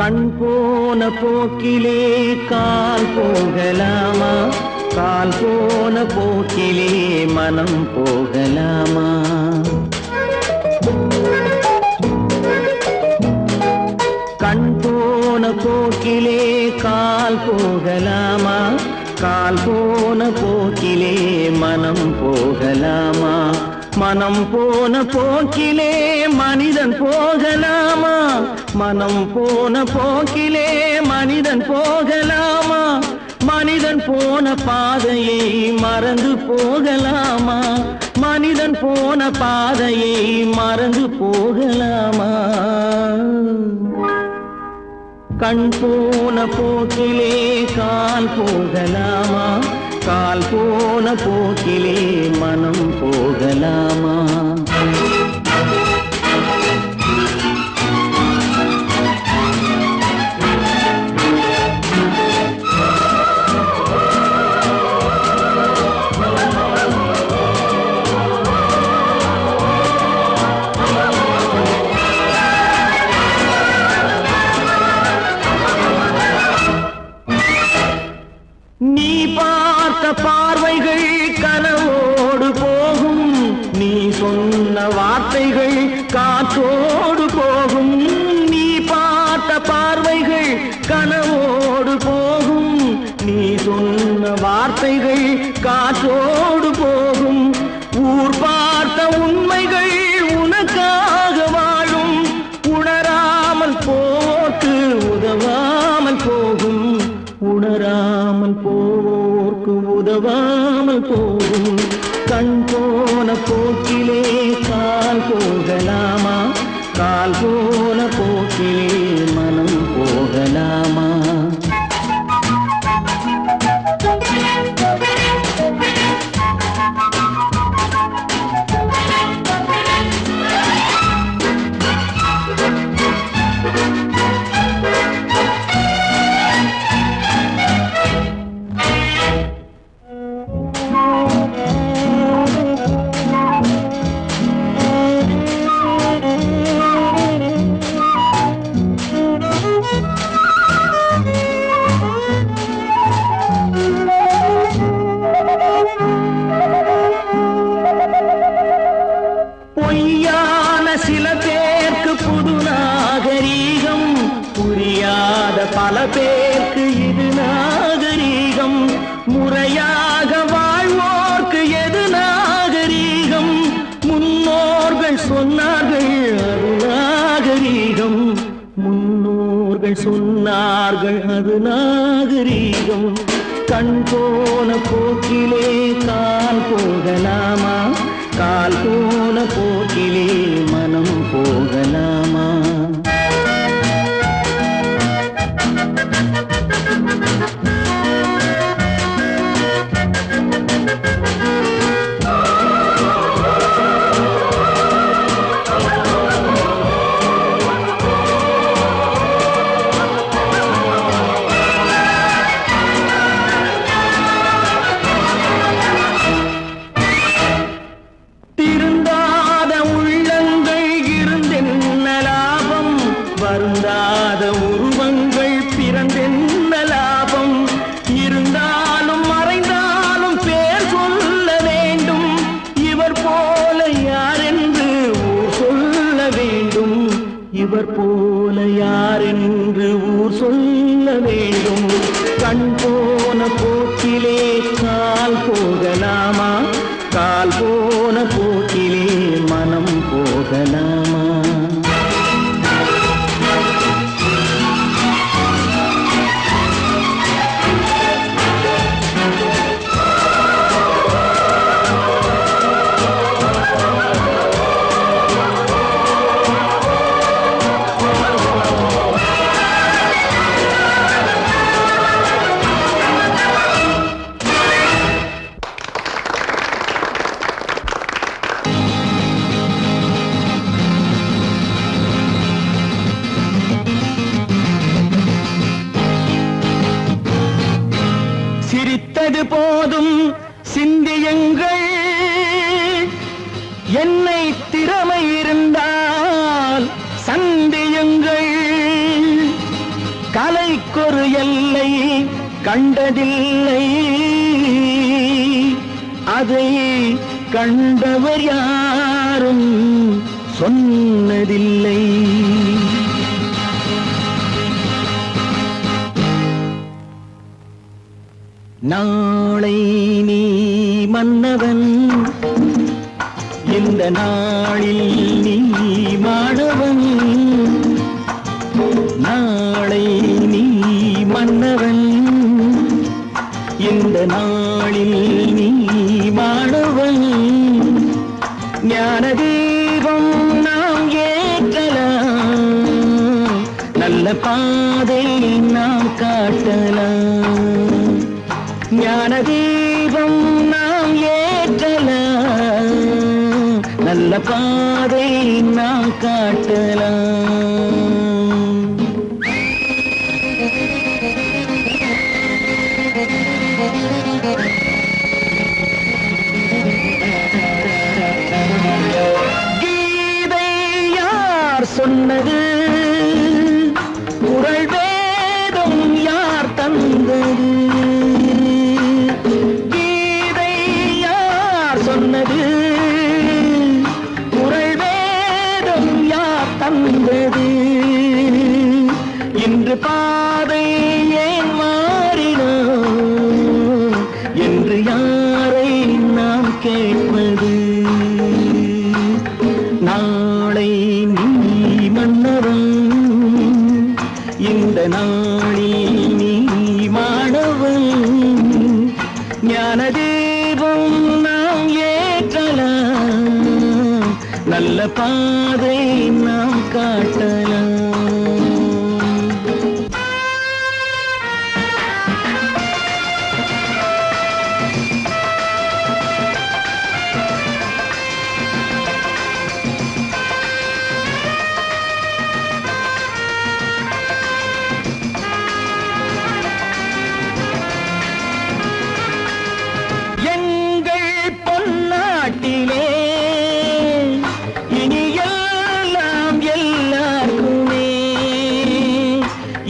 கண் போன போக்கிலே கால் போகலாமா, கால் போன போக்கிலே மனம் போகலாமா? கண் போன போக்கிலே கால் போகலாமா, கால் போன போக்கிலே மனம் போகலாமா? மனம் போன போக்கிலே மனிதன் போகலாமா, மனம் போன போக்கிலே மனிதன் போகலாமா? மனிதன் போன பாதையை மறந்து போகலாமா, மனிதன் போன பாதையை மறந்து போகலாமா? கண் போன போக்கிலே கால் போகலாமா, கால் போன போக்கிலே மனம் போகலாமா? நீ பார்த்த பார்வைகள் கனவோடு போகும், நீ சொன்ன வார்த்தைகள் காற்றோடு போகும். நீ பார்த்த பார்வைகள் கனவோடு போகும், நீ சொன்ன வார்த்தைகள் காற்றோடு போகும். ஊர் பார்த்த உண்மைகள் உனக்காக வாழும், உணராமல் போக்கு உதவாமல் போகும், உணராமல் போவோர்க்கு உதவாமல் போகும். கண் போன போக்கிலே கால் போகலாமா, கால் போன போக்கிலே மனம் போகலாமா? பொய்யான சில பேருக்கு புது நாகரீகம், புரியாத பல பேருக்கு இது நாகரீகம். முறையாக வாழ்வோர்க்கு எது நாகரீகம்? முன்னோர்கள் சொன்னார்கள் அது நாகரீகம், முன்னோர்கள் சொன்னார்கள் அது நாகரீகம். கண் போன போக்கிலே கால் போகலாமா, கால் போன போக்கிலே மனம் போகலாமா? திருந்தாத உள்ளங்கள் இருந்தென்ன லாபம், வருந்தாத உருவங்கள் பிறந்தென்ன லாபம்? இருந்தாலும் மறைந்தாலும் பேர் சொல்ல வேண்டும், இவர் போல யாரென்று ஊர் சொல்ல வேண்டும், இவர் போல யாரென்று ஊர் சொல்ல வேண்டும். கண் போன போக்கிலே கால் போகலாமா, கால் போன போக்கிலே மனம் போகலாமா? கண்டதில்லை, அதை கண்டவர் யாரும் சொன்னதில்லை. நாளை நீ மன்னவன், இந்த நாளில் நீ மாணவன். நாளை நீ மன்னவன், இந்த நாளில் நீ மாணவன். ஞான தீபம் நாம் ஏற்றலாம், நல்ல பாதை நாம் காட்டலாம். ஞான தீபம் நாம் ஏற்றலாம், நல்ல பாதை நாம் காட்டலாம். கீதை யார் சொன்னது, குறள் வேதம் யார் தந்தது. கீதை யார் சொன்னது, குறள் வேதம் யார் தந்தது. இன்று பாதை ஏன் மாறினோ என்று யாரை நாம் கேட்பது. நாளை நீ மன்னவன், இந்த நாளில் நீ மாணவன். ஞான தீபம் நாம் ஏற்றலாம், நல்ல பாதை நாம் காட்டலாம். இனி எல்லாம் எல்லாருக்குமே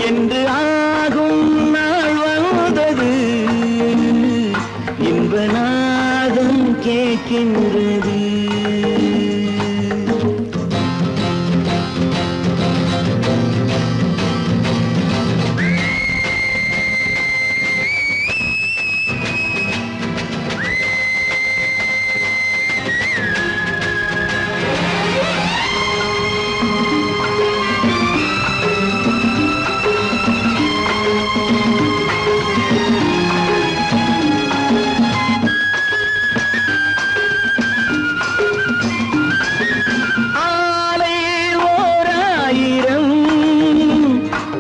என்று ஆகும் நாள் வந்தது. இன்ப நாதம் கேட்கின்றது.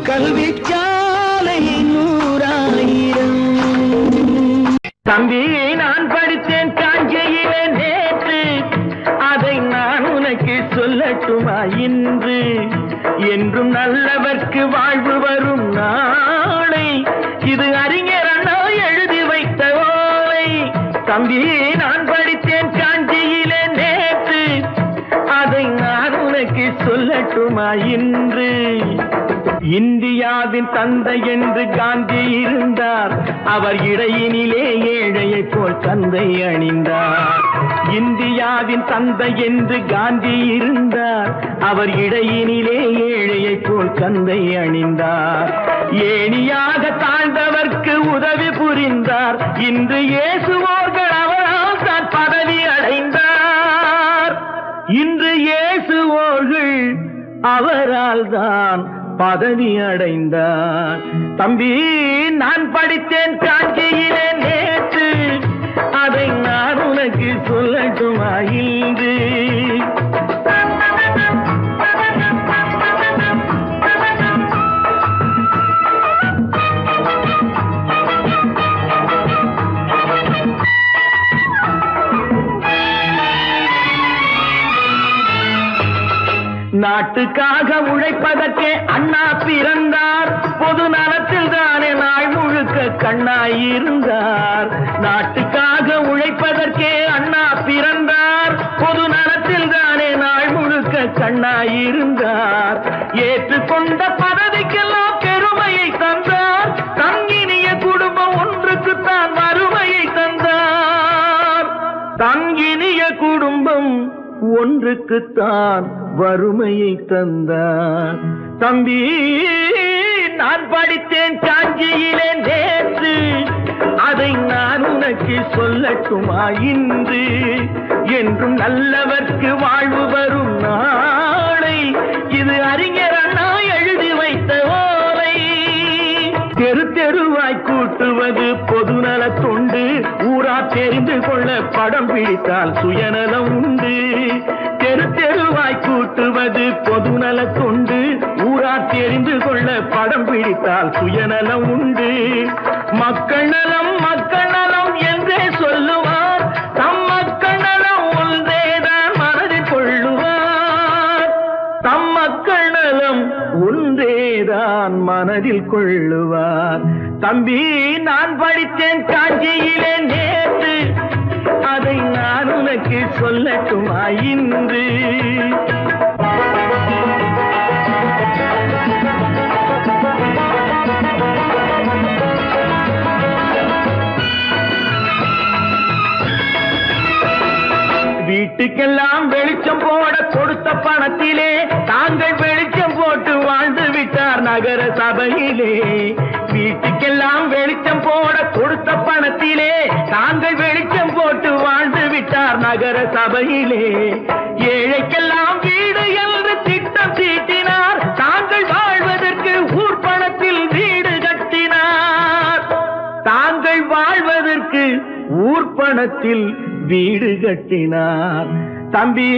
கல்விச்சாலை 100,000. தம்பி, நான் படித்தேன் காஞ்சியிலே நேற்று, அதை நான் உனக்கு சொல்லட்டுமா இன்று. என்றும் நல்லவர்க்கு வாழ்வு வரும் நாளை, இது அறிஞர் அண்ணா எழுதி வைத்த ஓலை. தம்பி, நான் படித்தேன் காஞ்சியிலே நேற்று, அதை நான் உனக்கு சொல்லட்டுமா இன்று. இந்தியாவின் தந்தை என்று காந்தி இருந்தார், அவர் இடையினிலே ஏழையை போல் தந்தை அணிந்தார். இந்தியாவின் தந்தை என்று காந்தி இருந்தார், அவர் இடையினிலே ஏழையை போல் தந்தை அணிந்தார். ஏணியாக தாழ்ந்தவர்க்கு உதவி புரிந்தார், இன்று இயேசுவோர்கள் அவரால் தான் பதவி அடைந்தார். இன்று இயேசுவோர்கள் அவரால் தான் பதவி அடைந்தார். தம்பி, நான் படித்தேன் காஞ்சியிலே நேற்று, அதை நான் உனக்கு சொல்லட்டுமா இன்று. நாட்டுக்காக உழைப்பதற்கே அண்ணா பிறந்தார், பொது நலத்தில் தானே நாள் முழுக்க கண்ணாயிருந்தார். நாட்டுக்காக உழைப்பதற்கே அண்ணா பிறந்தார், பொது நலத்தில் தானே நாள் முழுக்க கண்ணாயிருந்தார். ஏற்றுக்கொண்ட பதவிக்கெல்லாம் பெருமையை தந்தார், தங்கினிய குடும்ப தன் இனிய குடும்பம் ஒன்றுக்குத்தான் வறுமையை தந்தார். தம்பி, நான் படித்தேன் காஞ்சியிலே நேற்று, அதை நான் உனக்கு சொல்லட்டுமா இன்று? என்றும் நல்லவர்க்கு வாழ்வு வரும் நாளை, இது அறிஞர் அண்ணா எழுதி வைத்த ஓலை. தெரு தெருவாய் கூட்டுவது பொதுநல தொண்டு, ஊரா தெரிந்து கொள்ள படம் பிடித்தால் சுயநலம் உண்டு. தெரு தெருவாய் கூட்டுவது பொதுநல தொண்டு, ஊரா தெரிந்து கொள்ள படம் பிடித்தால் சுயநலம் உண்டு. மக்கள் நலம் மக்கள் நலம் என்றே சொல்லுவார், தம் மக்கள் நலம் ஒன்றேதான் மனதில் கொள்ளுவார். தம் மக்கள் நலம் ஒன்றேதான் மனதில் கொள்ளுவார். தம்பி, நான் படித்தேன் காஞ்சியிலே நேற்று, அதை நான் உனக்கு சொல்லட்டுமா இன்று? வீட்டுக்கெல்லாம் வெளிச்சம் போட கொடுத்த பணத்திலே தாங்கள் வெளிச்சம் போட்டு வாழ்ந்து விட்டார் நகர சபையிலே. வீட்டுக்கெல்லாம் வெளிச்சம் போட கொடுத்த பணத்திலே தாங்கள் வெளிச்சம் போட்டு வாழ்ந்து விட்டார் நகர சபையிலே. ஏழைக்கெல்லாம் வீடு என்று திட்டம் தீட்டினார், தாங்கள் வாழ்வதற்கு ஊர் பணத்தில் வீடு கட்டினார். தாங்கள் வாழ்வதற்கு ஊர் பணத்தில் வீடு கட்டினார். தம்பி,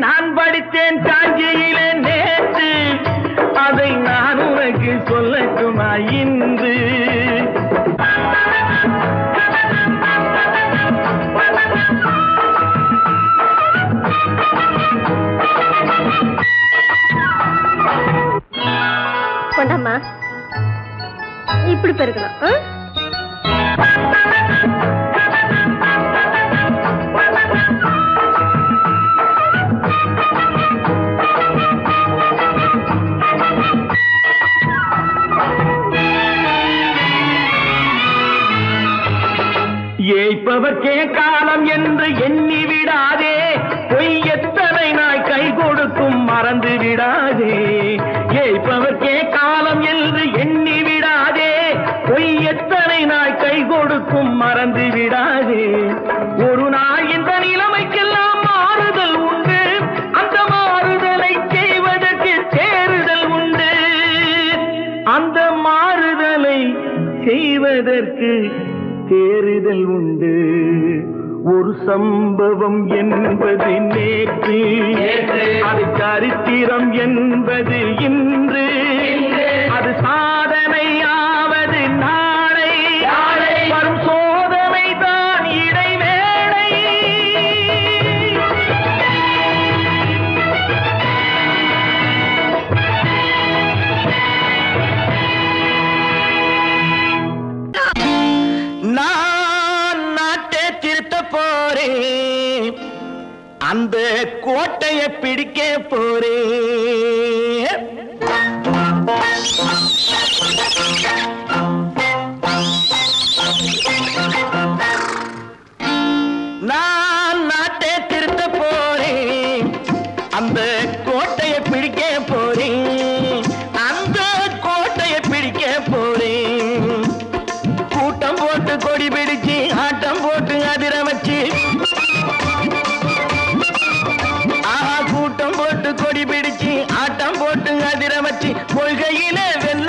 நான் படித்தேன் காஞ்சியிலே நேற்று, அதை நான் உனக்கு சொல்லட்டுமா இன்று? கொண்டாமா, இப்படி பெருக்கலாம். ஏய்ப்பவர்க்கே காலம் என்று எண்ணி விடாதே, பொய் எத்தனை நாய் கை கொடுக்கும் மறந்து விடாதே. ஏய்ப்பவர்க்கே காலம் என்று எண்ணி விடாதே, பொய் எத்தனை நாய் கை கொடுக்கும் மறந்து விடாதே. ஒரு நாள் இந்த நிலைமைக்கெல்லாம் மாறுதல் உண்டு, அந்த மாறுதலை செய்வதற்கு தேறுதல் உண்டு. அந்த மாறுதலை செய்வதற்கு தேறுதல் உண்டு. ஒரு சம்பவம் என்பது நேற்று, அது சரித்திரம் என்பது இன்று, அது சாதனையாவது நாளை, வரும் சோதனை தான் இடைவேளை. நான் நாட்டை திருத்த போறேன், அந்த கோட்டையை பிடிக்க போறேன். நான் நாட்டை திருத்த போறேன், அந்த கோட்டையை பிடிக்க போறேன், அந்த கோட்டையை பிடிக்க போறேன். கூட்டம் போட்டு கொடி பிடிச்சு ஆட்டம் போட்டு அதிர வச்சு, கூட்டம் போட்டு கொடி பிடிச்சு ஆட்டம் போட்டு அதிர வச்சு, கொள்கையிலே வெல்ல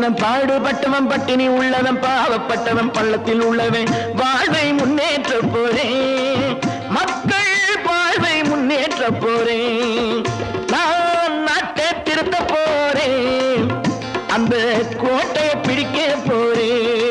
நல்லவன் பாடுபட்டவன் பட்டினி உள்ளவன் பாவப்பட்டவன் பள்ளத்தில் உள்ளவன் வாழ்வை முன்னேற்ற போறேன் மக்கள் வாழ்வை முன்னேற்ற போறேன் நான் நாட்டை திருத்த போறேன் அந்த கோட்டையை பிடிக்க போறேன்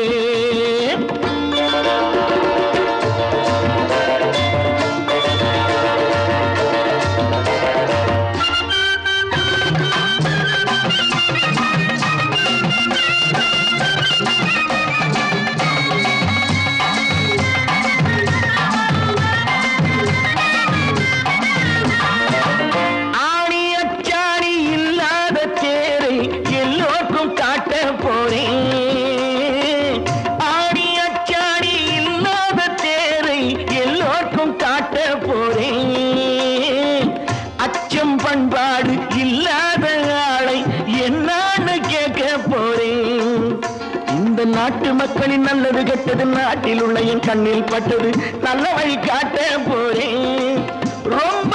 பண்பாடு இல்லாத ஆளை என்னான்னு கேட்க போறேன் இந்த நாட்டு மக்களின் நல்லது கெட்டது நாட்டில் உள்ள என் கண்ணில் பட்டது நல்ல வழி காட்ட போறேன் ரொம்ப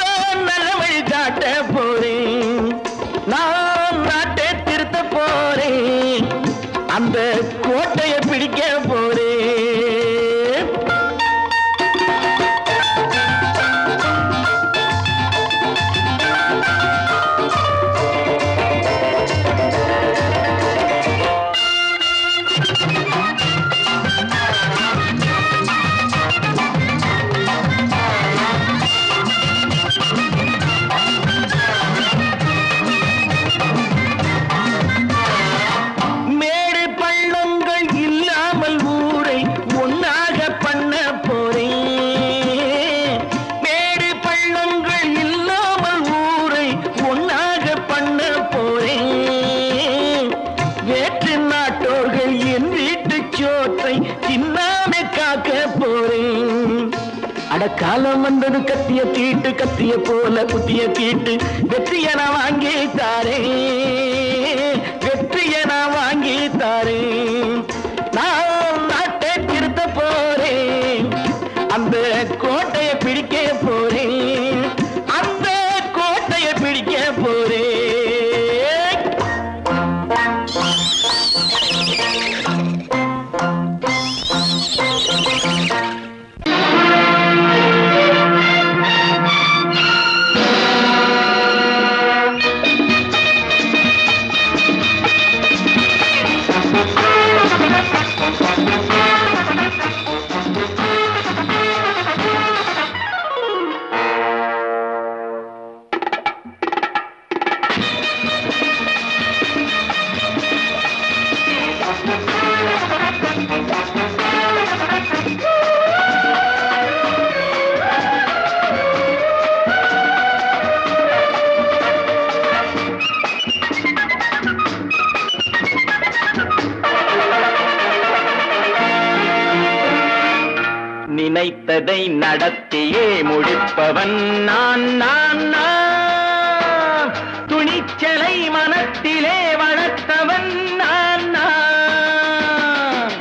நல்ல வழி காட்ட போறேன் நான் நாட்டை திருத்த போறேன் அந்த கோட்டையை பிடிக்க போறேன் காலம் வந்தது கத்திய தீட்டு கத்திய போல புத்திய தீட்டு வெற்றிய நான் வாங்கி தாரே வெற்றிய நான் வாங்கி தாரே நான் நாட்டை திருத்த போறேன் அந்த கோட்டையை பிடிக்க போறேன் அந்த கோட்டையை பிடிக்க போறேன் நினைத்ததை நடத்தியே முடிப்பவன் நான் நான் நான் துணிச்சலை மனத்திலே வளர்த்தவன் நான் நான்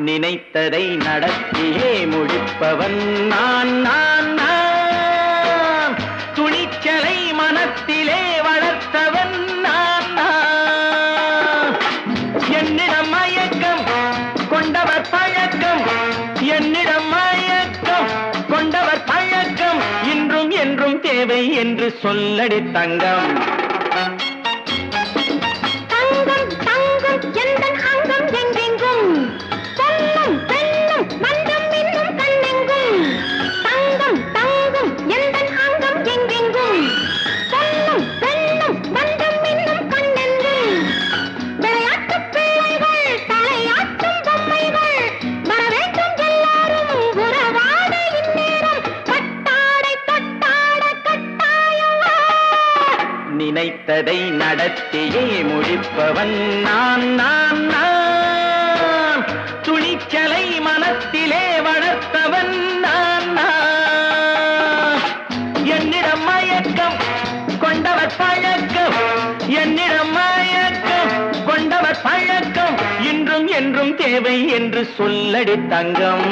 நினைத்ததை நடத்தியே முடிப்பவன் நான் நான் நான் துணிச்சலை மனத்திலே வளர்த்தவன் நான் நான் என்னிடம் மயக்கம் கொண்டவர் பழக்கம் என்னிடம் மயக்கம் கொண்டவர் பழக்கம் இன்றும் என்றும் தேவை என்று சொல்லடி தங்கம் தங்கம் தங்கம் எந்தன் அங்கம் எங்கெங்கும் பொன்னும் பெண்ணும் மன்றம் இன்னும் கண்ணெங்கும் தங்கம் தங்கம் எந்தன் அங்கம் எங்கெங்கும் பொன்னும் பெண்ணும் மன்றம் இன்னும் கண்ணெங்கும் விளையாட்டு பிள்ளைகள் தலையாட்டும் பொம்மைகள் வரவேண்டும் எல்லாரும் உறவாட இந்நேரம் கட்டாடை தொட்டாட கட்டாயமா நினைத்ததை நடத்தியே முடிப்பவன் நான் நான் நான் துணிச்சலை மனத்திலே வளர்த்தவன் நான் நான் என்னிடம் மயக்கம் கொண்டவர் பழக்கம் என்னிடம் மயக்கம் கொண்டவர் பழக்கம் இன்றும் என்றும் தேவை என்று சொல்லடி தங்கம்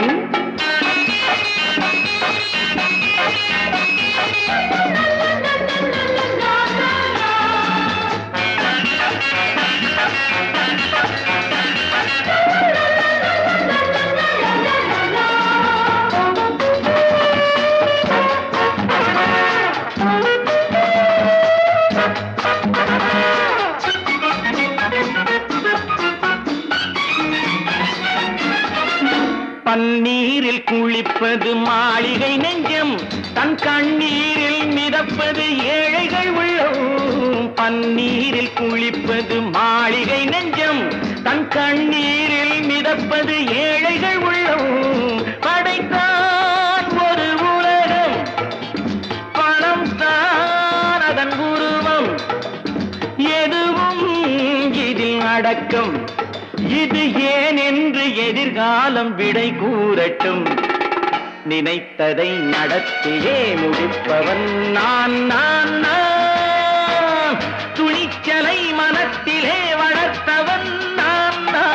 தண்ணீரில் குளிப்பது மாளிகை நெஞ்சம், தன் கண்ணீரில் மிதப்பது ஏழைகள் உள்ளம். பன்னீரில் குளிப்பது மாளிகை நெஞ்சம், தன் கண்ணீரில் மிதப்பது ஏழைகள் உள்ளம். படைத்தான் ஒரு உலகம், பணம் தான் அதன் உருவம், எதுவும் இதில் அடக்கம். இது ஏன் என்று எதிர்காலம் விடை கூறட்டும். நினைத்ததை நடத்தியே முடிப்பவன் நான் நான் நான். துணிச்சலை மனத்திலே வளர்த்தவன் நான் நான்.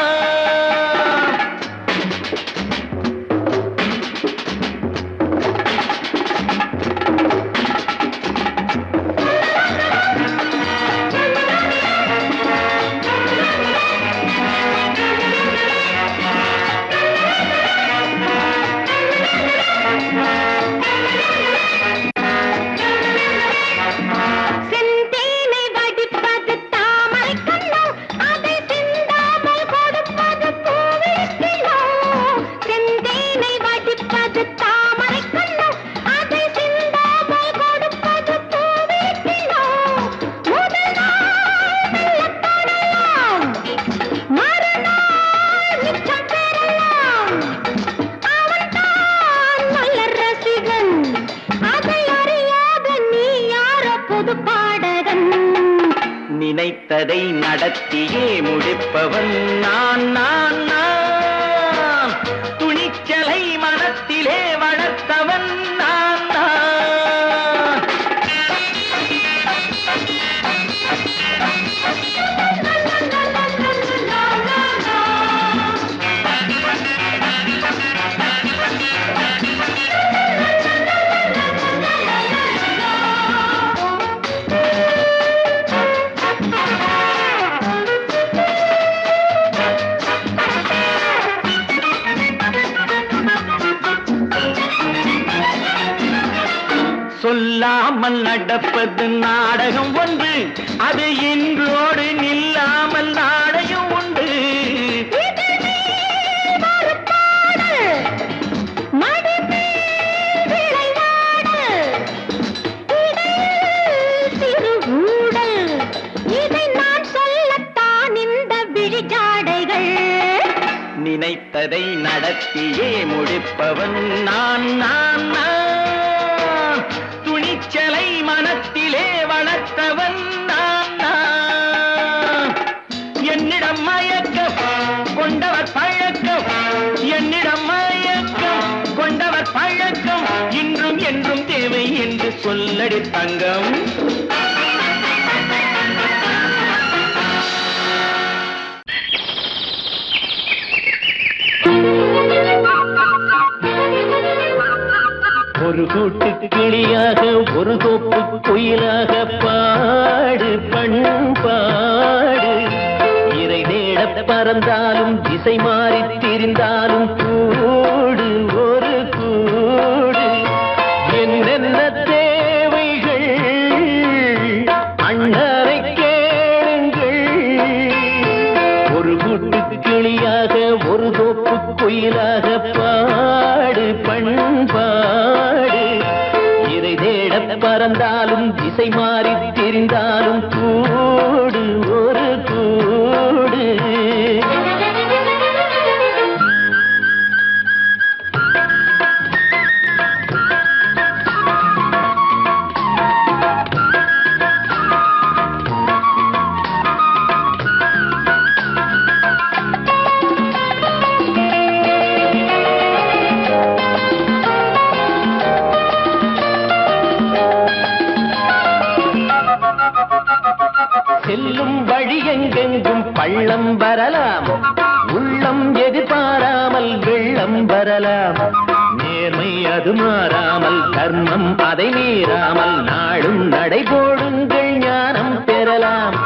நினைத்ததை நடத்தியே முடிப்பவன் நான் நான் நான். துணிச்சலை மனத்திலே வளர்த்தவன் நான் நான். சொல்லாமல் நடப்பது நாடகம் ஒன்று, அது இன்றோடு நில்லாமல் நாடையும் உண்டு. இதை நான் சொல்லத்தான் இந்த விழிஜாடைகள். நினைத்ததை நடத்தியே முடிப்பவன் நான் நான் நான். துணிச்சலை மனத்திலே வளர்த்தவன் நான் நான். என்னிடம் மயக்கம் கொண்டவர் பழக்கம், என்னிடம் மயக்கம் கொண்டவர் பழக்கம், இன்றும் என்றும் தேவை என்று சொல்லடி தங்கம். ஒரு கூட்டு கிளியாக ஒரு தோப்பு குயிலாக பாடு பண்பாடு. இறை தேட பறந்தாலும் திசை மாறி திரிந்தாலும் கூடு ஒரு கூடு. என்னென்ன தேவைகள் அண்ணரை கேளுங்கள். ஒரு கூட்டு கிளியாக ஒரு தோப்பு குயிலாக பாடு பண்பாடு. இதை தேட பறந்தாலும் திசை மாறி திரிந்தாலும் கூடு ஒரு கூடு. செல்லும் வழி எங்கெங்கும் பள்ளம் வரலாம், உள்ளம் எதிர்பாராமல் வெள்ளம் வரலாம். நேர்மை அது மாறாமல் தர்மம் அதை மீறாமல் நாளும் நடைபோடுங்கள் ஞானம் பெறலாம்.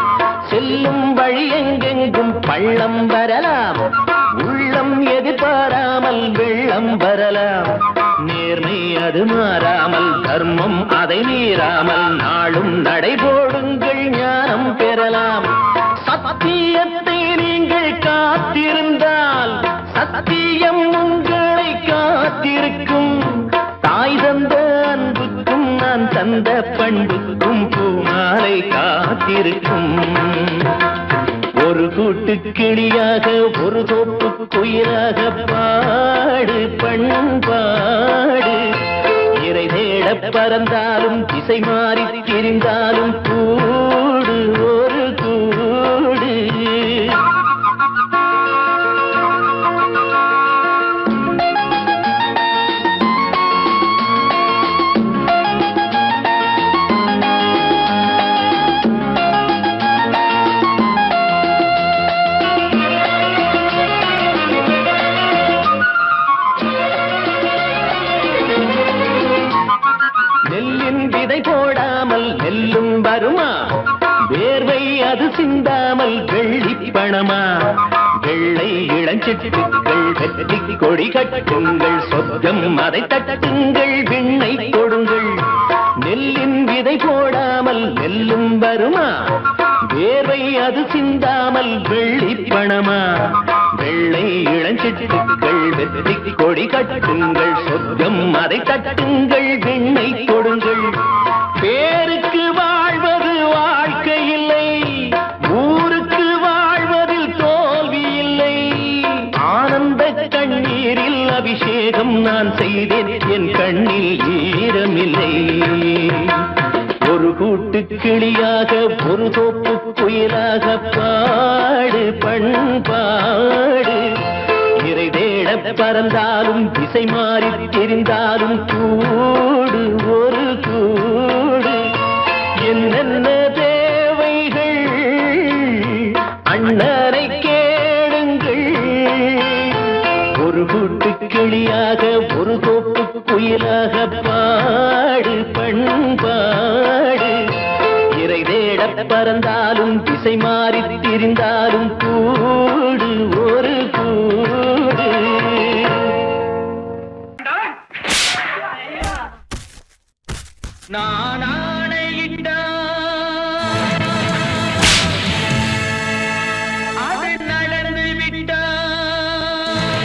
செல்லும் வழி எங்கெங்கும் பள்ளம் வரலாம், உள்ளம் எதிர்பாராமல் வெள்ளம் வரலாம். நேர்மை அது மாறாமல் தர்மம் அதை மீறாமல் நாளும் நடைபோடுங்கள் ஞானம் பெறலாம். சத்தியத்தை நீங்கள் காத்திருந்தால் சத்தியம் உங்களை காத்திருக்கும் தாய் தந்த அன்புக்கும் நான் தந்த பண்புக்கும் பூமாலை காத்திருக்கும் ஒரு கூட்டு கிளியாக ஒரு தோப்பு குயிலாக பாடு பண்பாடு இறை தேட பறந்தாலும் திசை மாறி திரிந்தாலும் கூடு ஒரு கூடு போடாமல் நெல்லும் வருமா வேர்வை அது சிந்தாமல் வெள்ளி பணமா வெள்ளை இளஞ்சிட்டுகள் வெற்றி கொடி கட்டுங்கள் சொர்க்கம் அதை தட்டுங்கள் விண்ணை கொடுங்கள் நெல்லின் விதை போடாமல் நெல்லும் வருமா வேர்வை அது சிந்தாமல் வெள்ளி பணமா வெள்ளை இளஞ்சிட்டுகள் வெற்றி கொடி கட்டுங்கள் சொர்க்கம் அதை தட்டுங்கள் விண்ணை கொடுங்கள் பேருக்கு வாழ்வது வாழ்க்கை இல்லை ஊருக்கு வாழ்வதில் தோல்வி இல்லை ஆனந்த கண்ணீரில் அபிஷேகம் நான் செய்தேன் என் கண்ணில் ஈரமில்லை ஒரு கூட்டு கிளியாக ஒரு தோப்பு குயிலாக பாடு பண்பாடு இறை தேட பறந்தாலும் திசை மாறி தெரிந்தாலும் கூடு ஒரு கூடு என்னென்ன தேவைகள் அண்ணனை கேளுங்கள் ஒரு கூட்டு கிளியாக ஒரு தோப்பு குயிலாக பாடு பண்பாடு இறை தேட பறந்தாலும் திசை மாறி திரிந்தாலும் கூடு ஒரு கூடு நான் அது நடந்து விட்டால்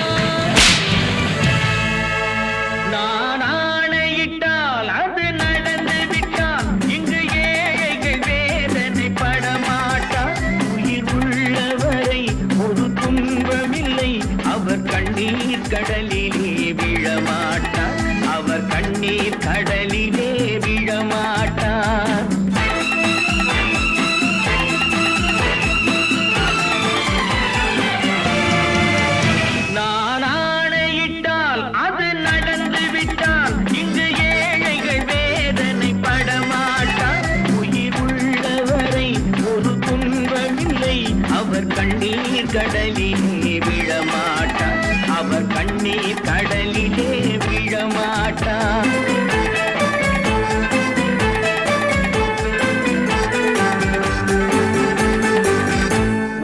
நான் ஆணையிட்டால் அது நடந்து விட்டால் இங்கு ஏழைகள் வேதனை படமாட்டார் உயிர் உள்ளவரை ஒரு துன்பமில்லை அவர் கண்ணீர் கடலிலே விழமாட்டார் அவர் கண்ணீர் கடலிலே விழமாட்டார் நான் ஆணையிட்டால் அது நடந்து விட்டால் இங்கு ஏழைகள் வேதனை படமாட்டார் உயிர் உள்ளவரை ஒரு துன்பமில்லை அவர் கண்ணீர் கடலிலே விழமாட்டார் அவர் கண்ணீர் கடலிலே விழமாட்டார்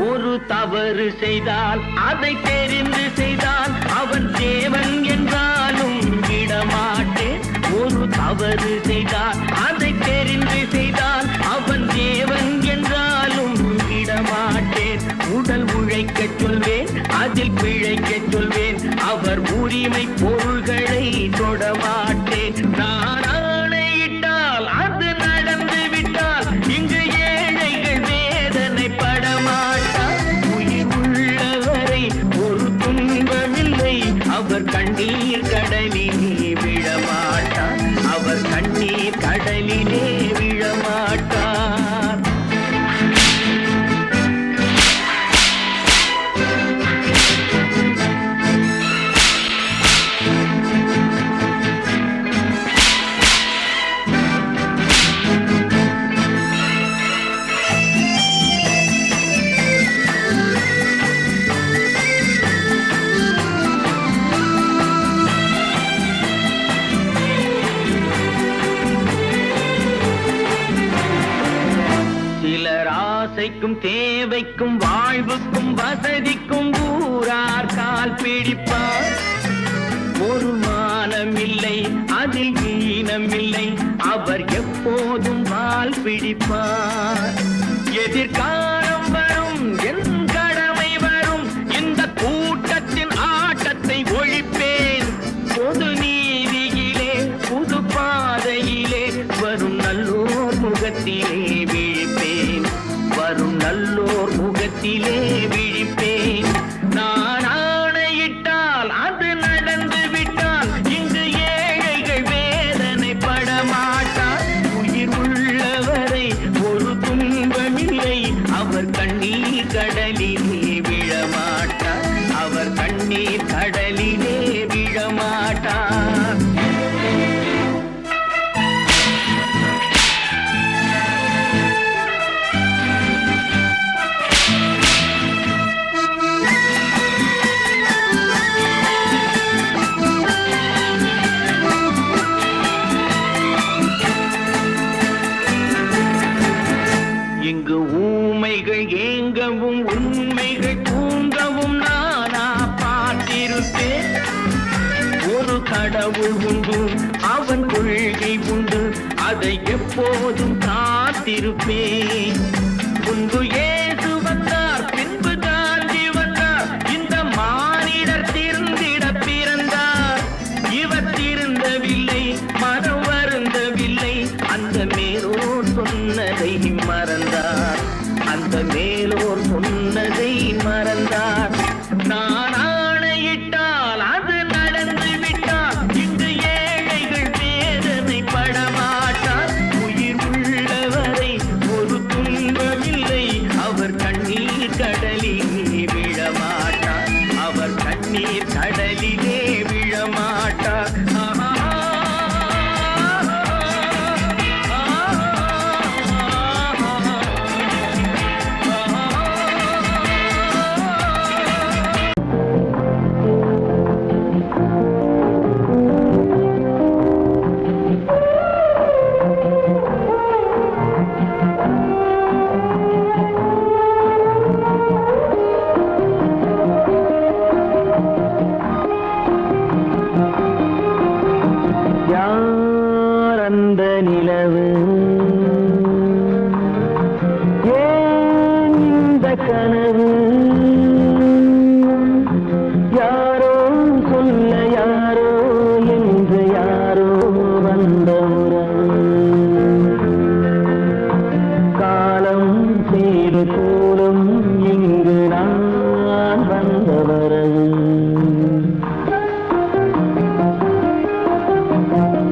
ஒரு தவறு செய்தால் அதை தெரிந்து செய்தால் அவன் தேவன் என்றாலும் விடமாட்டேன் ஒரு தவறு செய்தால் அதை தெரிந்து செய்தால் அவன் தேவன் என்றாலும் விடமாட்டேன் உடல் உழைக்கச் சொல்வேன் அதில் பிழைக்கச் சொல்வேன் அவர் உரிமை பொருள்களை தொடமாட்டேன் நான் ஆணையிட்டால் அது நடந்து விட்டால் இங்கு ஏழைகள் வேதனை படமாட்டார் உயிர் உள்ளவரை ஒரு துன்பமில்லை அவர் கண்ணீர் கடலிலே விழமாட்டார் அவர் கண்ணீர் கடலிலே விழமாட்டார் ஆசைக்கும் தேவைக்கும் வாழ்வுக்கும் வசதிக்கும் ஊரார் கால் பிடிப்பார் ஒரு மானம் இல்லை அதில் ஈனம் இல்லை அவர் எப்போதும் வால் பிடிப்பார் எதிர்காலம் வரும் என் கடமை வரும் இந்த கூட்டத்தின் ஆட்டத்தை ஒழிப்பேன் பொது முகத்திலே விழிப்பேன், வரும் நல்லோர் முகத்திலே விழிப்பேன். நான் ஆணையிட்டால் அது நடந்து விட்டால் இங்கு ஏழைகள் வேதனைப்பட மாட்டார். உயிர் உள்ளவரை ஒரு துன்பமில்லை, அவர் கண்ணீர் கடலிலே விழமாட்டார், அவர் கண்ணீர் கடலிலே விழமாட்டார். இங்கு ஊமைகள் ஏங்கவும் உண்மைகள் தூங்கவும் நானா பார்த்திருப்பேன். ஒரு கடவுள் உண்டு, அவன் கொள்கை உண்டு, அதை எப்போதும் காத்திருப்பேன். முன்பு இயேசு வந்தார், பின்பு காந்தி வந்தார், இந்த மானிடர் திருந்திட பிறந்தார். இவர் திருந்தவில்லை, மனம் வருந்தவில்லை, அந்த மேலோர் சொன்னதை மறந்தார், அந்த மேலோர் சொன்னதை மறந்தார். நான் ஆணையிட்டால் அது நடந்து விட்டால் இங்கு ஏழைகள் வேதனைப்பட மாட்டார். உயிர் உள்ளவரை ஒரு துன்பமில்லை, அவர் கண்ணீர் கடலிலே விழமாட்டார், அவர் கண்ணீர் கடலிலே விழமாட்டார். அந்த நிலவு ஏன் இந்த கனவு, யாரோ சொல்ல யாரோ என்று யாரோ வந்த உறவு, காலம் செய்து கூடும் இங்கு நான் வந்த வரவு.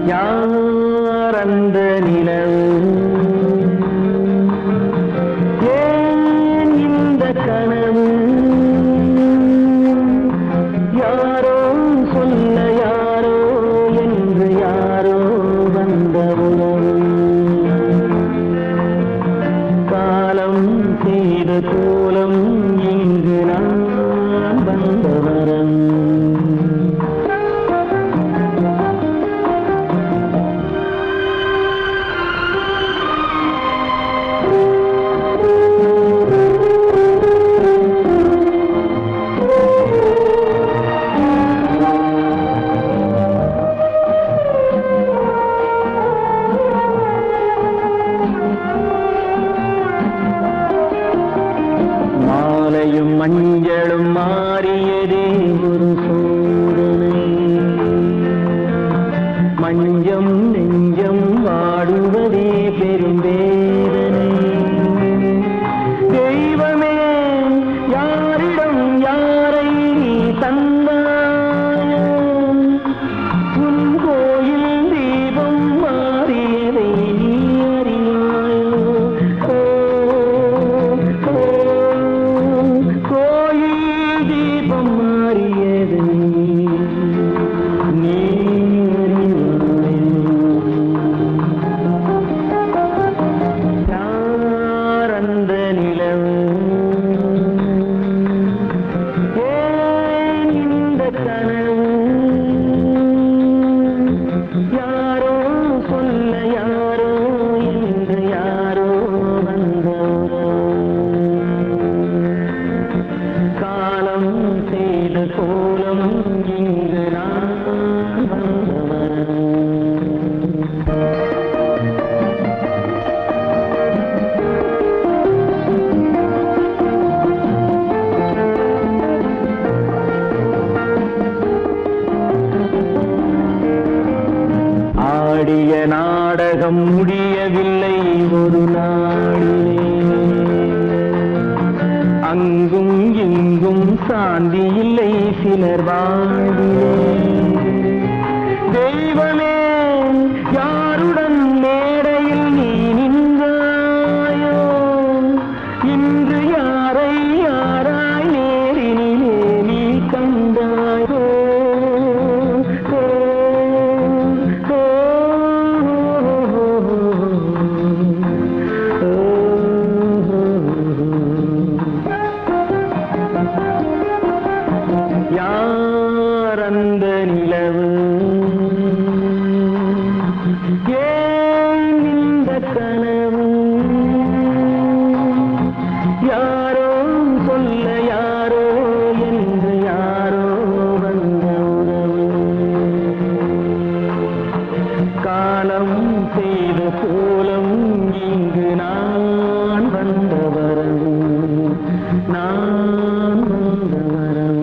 யார் அந்த நிலவு, ஏன் இந்த கனவு, யாரோ சொல்ல யாரோ என்று யாரோ வந்த உறவு, காலம் செய்த கோலம் இங்கு நான் வந்த வரம். மாலையும் மஞ்சளும் மாறியதே ஒரு சோதனை, மஞ்சம் நெஞ்சம் வாடுவதே பெரும் வேதனை. தெய்வமே யாரிடம் யாரை தந்தாயோ, உன் கோயில் தீபம் மாறியதை நீ அறியாயோ. கோயில் தீபம் மாறியதை நீ அறியாயோ. முடியவில்லை ஒரு நாளிலே. அங்கும் இங்கும் சாந்தி இல்லை சிலர் வாழ்விலே. தெய்வமே யாருடன் மேடையில் நீ நின்றாயோ, இன்று யாரை யாராய் நேரினிலே நீ கண்டாயோ. யார் அந்த நிலவு, ஏன் இந்த கனவு, யாரோ சொல்ல யாரோ என்று யாரோ வந்த உறவு. காலம் செய்த கோலம் இங்கு நான் வந்த வரவு, நான் வந்த வரவு.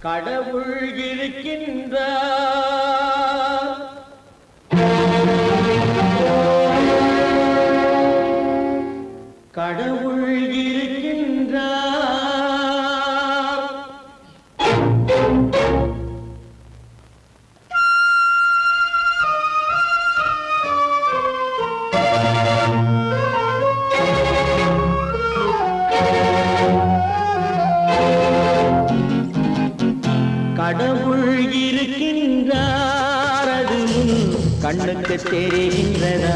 கடவுள் இருக்கின்றார், கடவுள் இருக்கின்றார். கடவுள் இருக்கின்றார், அது கண்ணுக்கு தெரிகின்றதா?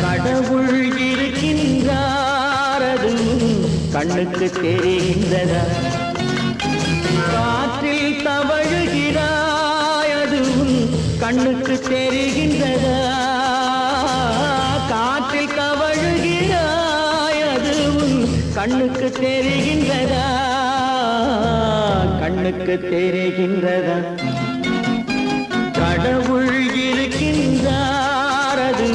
கடவுள் இருக்கின்றார், அது கண்ணுக்கு தெரிகின்றதா? காற்றில் தவழுகிறாய், அது கண்ணுக்கு தெரிகின்றதா? காற்றில் தவழுகிறாய், அது கண்ணுக்கு தெரிகின்றதா? கண்ணுக்கு தெரிகின்றதா? கடவுள் இருக்கின்றார், அது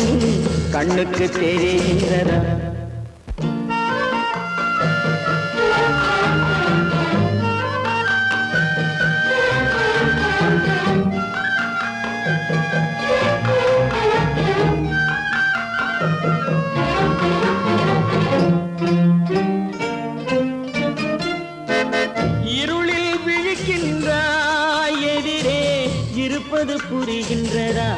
கண்ணுக்கு தெரிகின்றதா? இருளில் விழிக்கின்றாய், எதிரே இருப்பது புரிகின்றதா?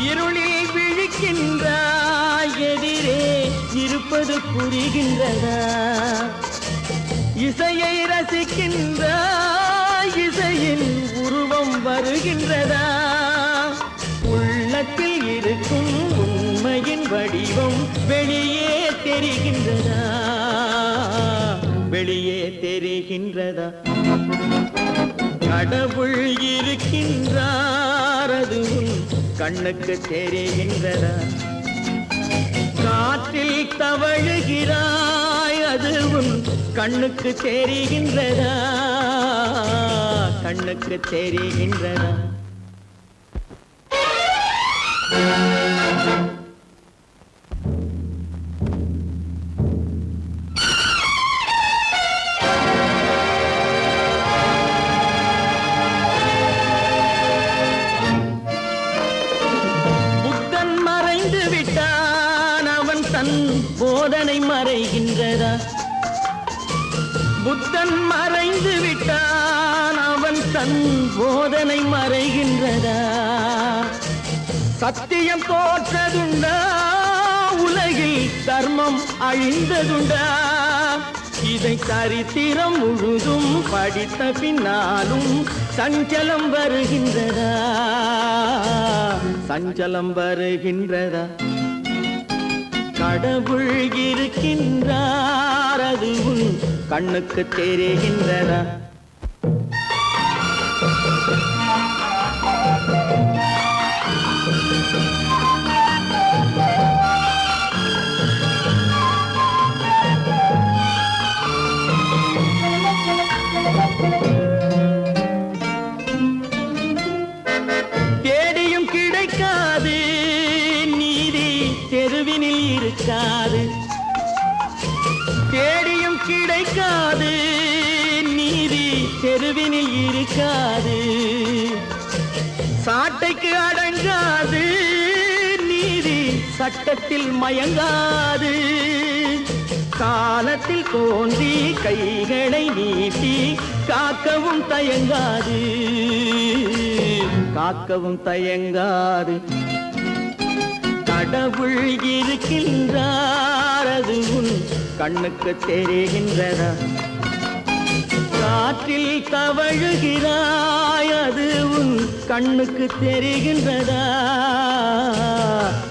இருளில் விழிக்கின்றாய், எதிரே இருப்பது புரிகின்றதா? இசையை ரசிக்கின்றாய், இசையின் உருவம் வருகின்றதா? உள்ளத்தில் இருக்கும் உண்மையின் வடிவம் வெளியே தெரிகின்றதா? வெளியே தெரிகின்றதா? கடவுள் இருக்கின்றார், அது கண்ணுக்கு தெரிகின்றதா? காற்றில் தவழுகிறாய், அது கண்ணுக்கு தெரிகின்றதா? கண்ணுக்கு தெரிகின்றதா? புத்தன் மறைந்து விட்டான், அவன் தன் போதனை மறைகின்றதா? புத்தன் மறைந்து விட்டான், அவன் தன் போதனை மறைகின்றதா? சத்தியம் தோற்றதுண்டா? உலகில் தர்மம் அழிந்ததுண்டா? இதை சரித்திரம் முழுதும் படித்த பின்னாலும் சஞ்சலம் வருகின்றதா? சஞ்சலம் வருகின்றதா? கடவுள் இருக்கின்றார், அது கண்ணுக்கு தெரிகின்றதா? தெருவினில் இருக்காது, சாட்டைக்கு அடங்காது, நீதி சட்டத்தில் மயங்காது. காலத்தில் தோன்றி கைகளை நீட்டி காக்கவும் தயங்காது, காக்கவும் தயங்காது. கடவுள் இருக்கின்றார், அது உன் கண்ணுக்கு தெரிகின்றதா? காற்றில் தவழுகிறாய், அது உன் கண்ணுக்கு தெரிகின்றதா?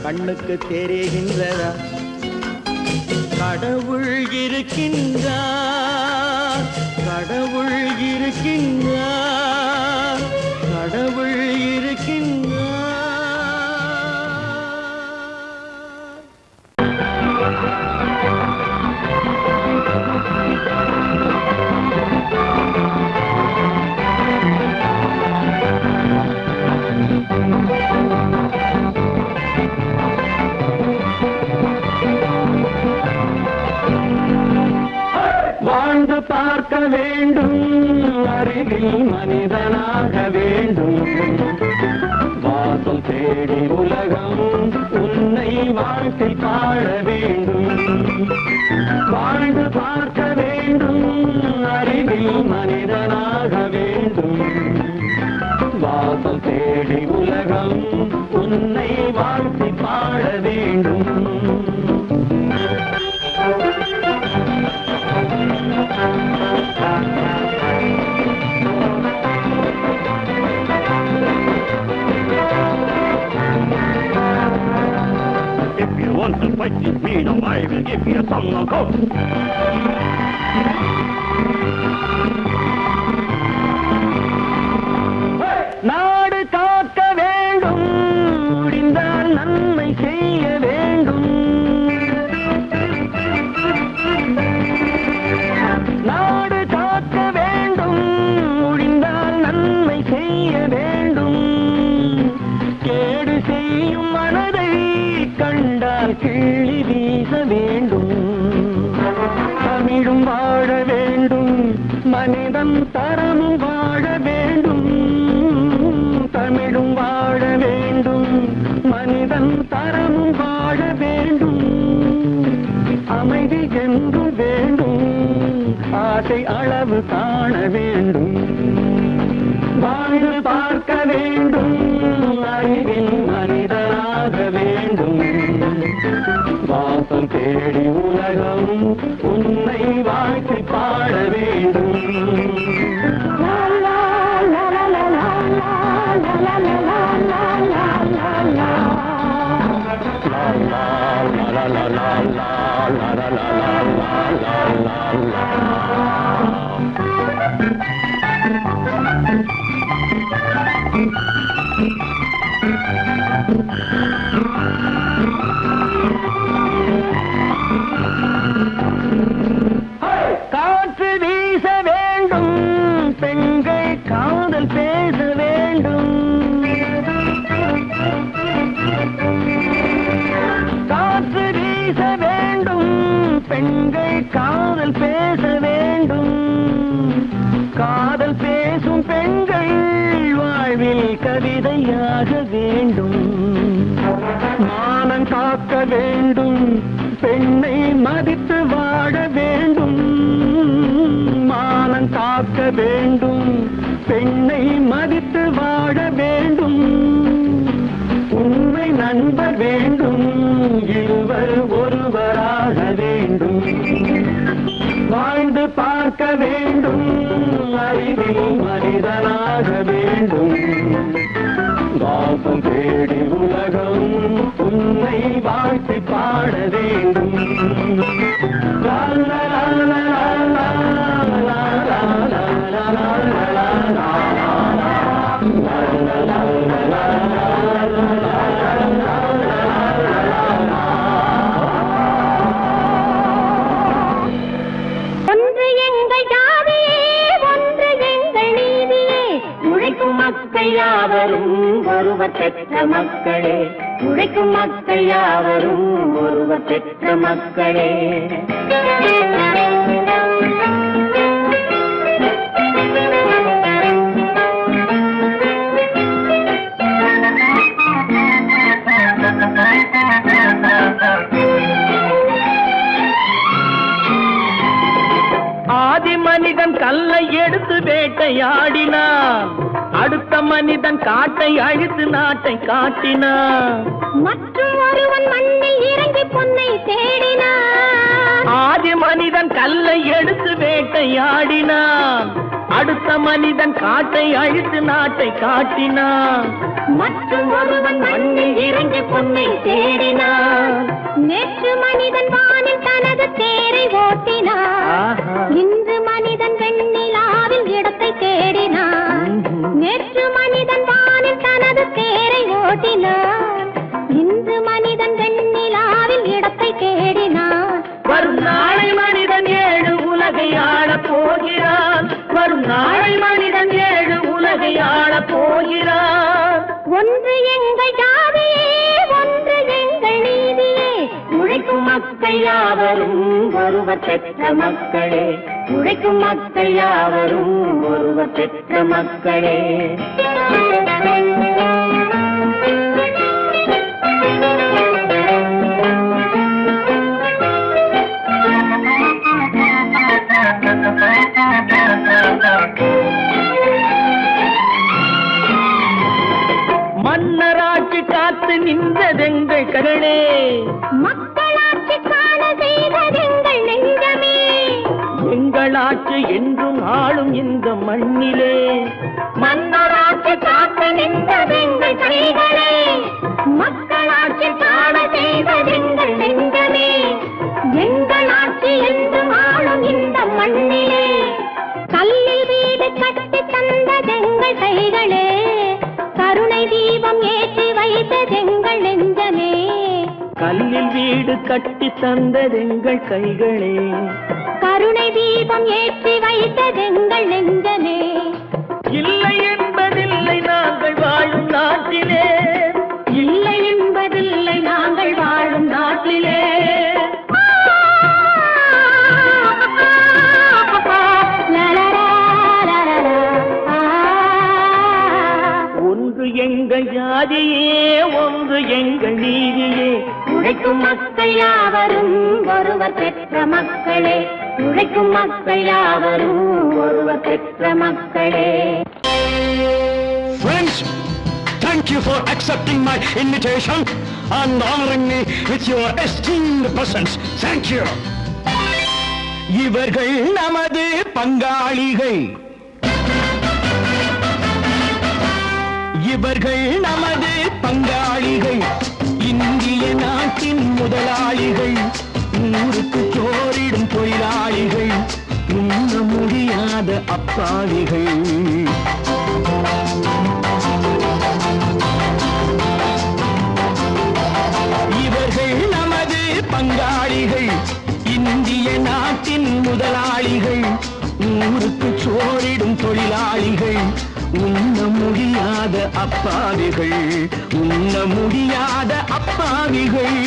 கண்ணுக்கு தெரிகின்றதா? கடவுள் இருக்கின்றார், கடவுள் இருக்கின்றார், கடவுள் இருக்கின்றார். வாழ்ந்து பார்க்க வேண்டும், அறிவில் மனிதனாக வேண்டும். வாசல் தேடி உலகம் உன்னை வாழ்க்கை பாட வேண்டும். வாழ்ந்து பார்க்க வேண்டும், அறிவில் மனிதனாக வேண்டும். வாசல் தேடி உலகம் உன்னை வாழ்க்கை பாட வேண்டும். If you want to fight this freedom, I will give you a song of hope. நாடு காக்க வேண்டும், முடிந்தால் நன்மை செய்ய வேண்டும். நாடு காக்க வேண்டும், முடிந்தால் நன்மை செய்ய வேண்டும். கேடு செய்யும் மனதை கண்டால் கிள்ளி வீச வேண்டும். தமிழும் வாழ வேண்டும், மனிதன் தரமும் வாழ வேண்டும். தமிழும் வாழ வேண்டும், மனிதன் தரமும் வாழ வேண்டும். அமைதி என்று வேண்டும், ஆசை அளவு காண வேண்டும். வாழ்ந்து பார்க்க வேண்டும், அறிவில் மனிதனாக வேண்டும். வாசம் தேடி உலகம் உன்னை வாழ்க்கை பாட வேண்டும். காற்று வீச வேண்டும், பெண்கள் காதல் பேச வேண்டும். காற்று வீச வேண்டும், பெண்கள் காதல் பேச வேண்டும். காதல் பேசும் பெண்கள் வாழ்வில் கவிதையாக வேண்டும். மானம் காக்க வேண்டும், பெண்ணை மதித்து வாழ வேண்டும். மானம் காக்க வேண்டும், பெண்ணை மதித்து வாழ வேண்டும். உண்மை நண்பர் வேண்டும், இருவர் ஒருவராக வேண்டும். வாழ்ந்து பார்க்க வேண்டும், அறிவில் மனிதனாக வேண்டும். வாசம் தேடி உலகம் உன்னை வாழ்த்தி பாட வேண்டும். லா லா லா லா லா லா லா லா லா. ஒன்று எங்கள் ஜாதியே, ஒன்று எங்கள் நீதியே. உழைக்கும் மக்கள் யாவரும் ஒருவர் பெற்ற மக்களே. உழைக்கும் மக்கள் யாவரும் ஒருவர் பெற்ற மக்களே. வேட்டையாடினான், அடுத்த மனிதன் காட்டை அழித்து நாட்டை காட்டினான். மற்றும் ஒருவன் மண்ணில் இறங்கி பொன்னை தேடினான், ஆதி மனிதன் கல்லை எடுத்து வேட்டையாடினான், அடுத்த மனிதன் காட்டை அழித்து நாட்டை காட்டினான். மற்றும் ஒருவன் மண்ணில் இறங்கி பொன்னை தேடினான். நேற்று மனிதன் வானில் தனது தேரை ஓட்டினான், இன்று மனிதன் வெண்ணிலாவில் இடத்தை தேடினான். நேற்று மனிதன் வானில் தனது தேரை ஓட்டினான், இன்று மனிதன் வெண்ணிலாவில் இடத்தை தேடினான். வரும் நாளை மனிதன் 7 உலகை ஆளப் போகிறான், வரும் நாளை மனிதன் 7 உலகை ஆளப் போகிறான். ஒன்று எங்கள் ஜாதியே, ஒன்று எங்கள் நீதியே, உழைக்கும் மக்கள் யாவரும் ஒருவர் பெற்ற மக்களே, உழைக்கும் மக்கள் யாவரும் ஒருவர் பெற்ற மக்களே. மன்னராட்சி காத்து நின்றதெங்கள் கரணே, மக்களாட்சி காண செய்வதெங்கள் நெஞ்சமே, எங்களாட்சி என்றும் ஆளும் இந்த மண்ணிலே. மன்னராட்சி காத்து நின்றதெங்கள் கைகளே, மக்களாட்சி காண செய்வதெங்கள் நெஞ்சமே, எங்களாட்சி என்றும் ஆளும் இந்த மண்ணிலே. கல்லில் வீடு கட்டி தந்ததெங்கள் கைகளே, கருணை தீபம் ஏற்றி வைத்ததெங்கள் நெஞ்சமே. கல்லில் வீடு கட்டி தந்ததெங்கள் கைகளே, கருணை தீபம் ஏற்றி வைத்ததெங்கள் நெஞ்சமே. இல்லை என்பதில்லை நாங்கள் வாழும் நாட்டிலே, இல்லை என்பதில்லை நாங்கள் வாழும் நாட்டிலே. ஒன்று எங்கள் ஜாதியே, ஒன்று எங்கள் நீதியே, உழைக்கும் மக்கள் யாவரும் ஒருவர் பெற்ற மக்களே, உழைக்கும் மக்கள் யாவரும் ஒருவர் பெற்ற மக்களே. Friends, thank you for accepting my invitation and honoring me with your esteemed presence. Thank you. இவர்கள் நமது பங்காளிகள், இவர்கள் நமது பங்காளிகள், இந்திய நாட்டின் முதலாளிகள், ஊருக்கு சோறிடும் தொழிலாளிகள், உண்ண முடியாத அப்பாவிகள். இவர்கள் நமது பங்காளிகள், இந்திய நாட்டின் முதலாளிகள், ஊருக்கு சோறிடும் தொழிலாளிகள், உண்ண முடியாத அப்பாவிகள், உண்ண முடியாத அப்பாவிகள்.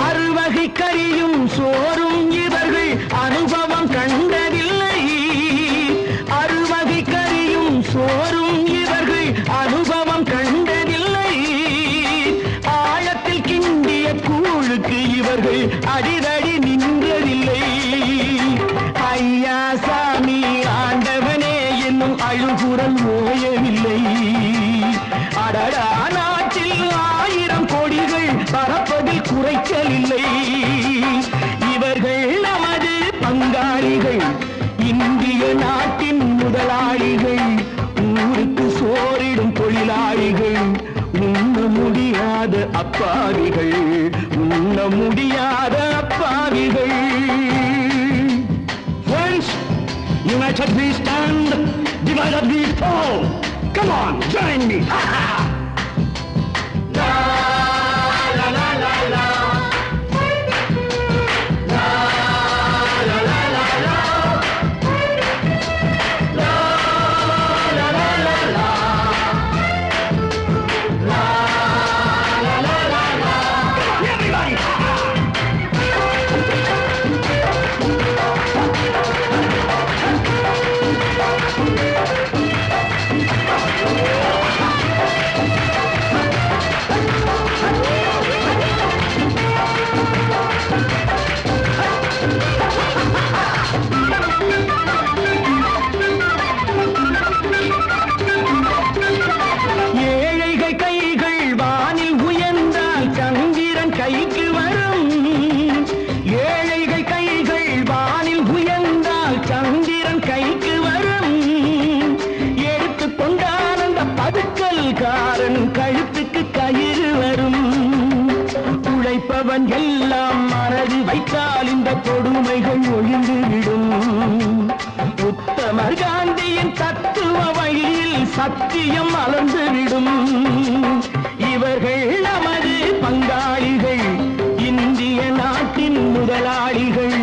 அறுவகை கறியும் சோறும் இவர்கள் அனுபவம் கண்டதில்லை, அறுவகை கறியும் சோறும் இவர்கள் அனுபவம் கண்டதில்லை. ஆழத்தில் கிண்டிய கூழுக்கு இவர்கள் அடிதடி நின்றதில்லை. ஐயா சாமி ஆண்டவனே என்னும் அழுகுரல் ஓயவில்லை. அடடா நாட்டில் 1000 கோடிகள் பறப்பதில் குறைச்சலில்லை. இவர்கள் நமது பங்காளிகள், இந்திய நாட்டின் முதலாளிகள், ஊருக்கு சோறிடும் தொழிலாளிகள், உண்ண முடியாத அப்பாவிகள், உண்ண முடியாத அப்பாவிகள். Friends, united we stand, divided we fall. Come on, join me. கைக்கு வரும். ஏழைகள் கைகள் வானில் உயர்ந்தால் சந்திரன் கைக்கு வரும். எடுத்துக் கொண்டால் அந்த பதுக்கல்காரன் கழுத்துக்கு கயிறு வரும். உழைப்பவன் எல்லாம் மனது வைத்தால் இந்த கொடுமைகள் ஒழிந்துவிடும். உத்தமர் காந்தியின் தத்துவ வழியில் சத்தியம் மலர்ந்துவிடும். இவர்கள் நமது பங்காளிகள், இந்திய நாட்டின் முதலாளிகள்,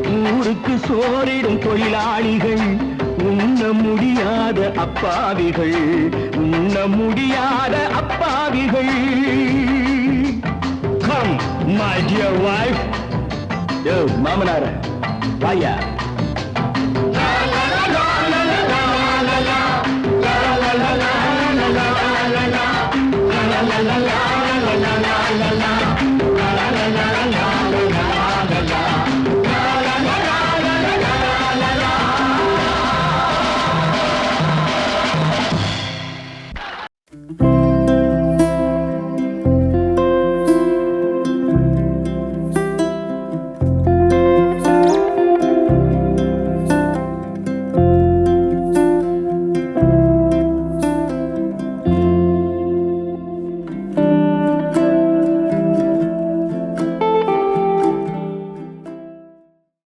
ஊருக்கு சோறிடும் தொழிலாளிகள், உண்ண முடியாத அப்பாவிகள், உண்ண முடியாத அப்பாவிகள். Come, my dear wife. Yo, மாமனார வாயா.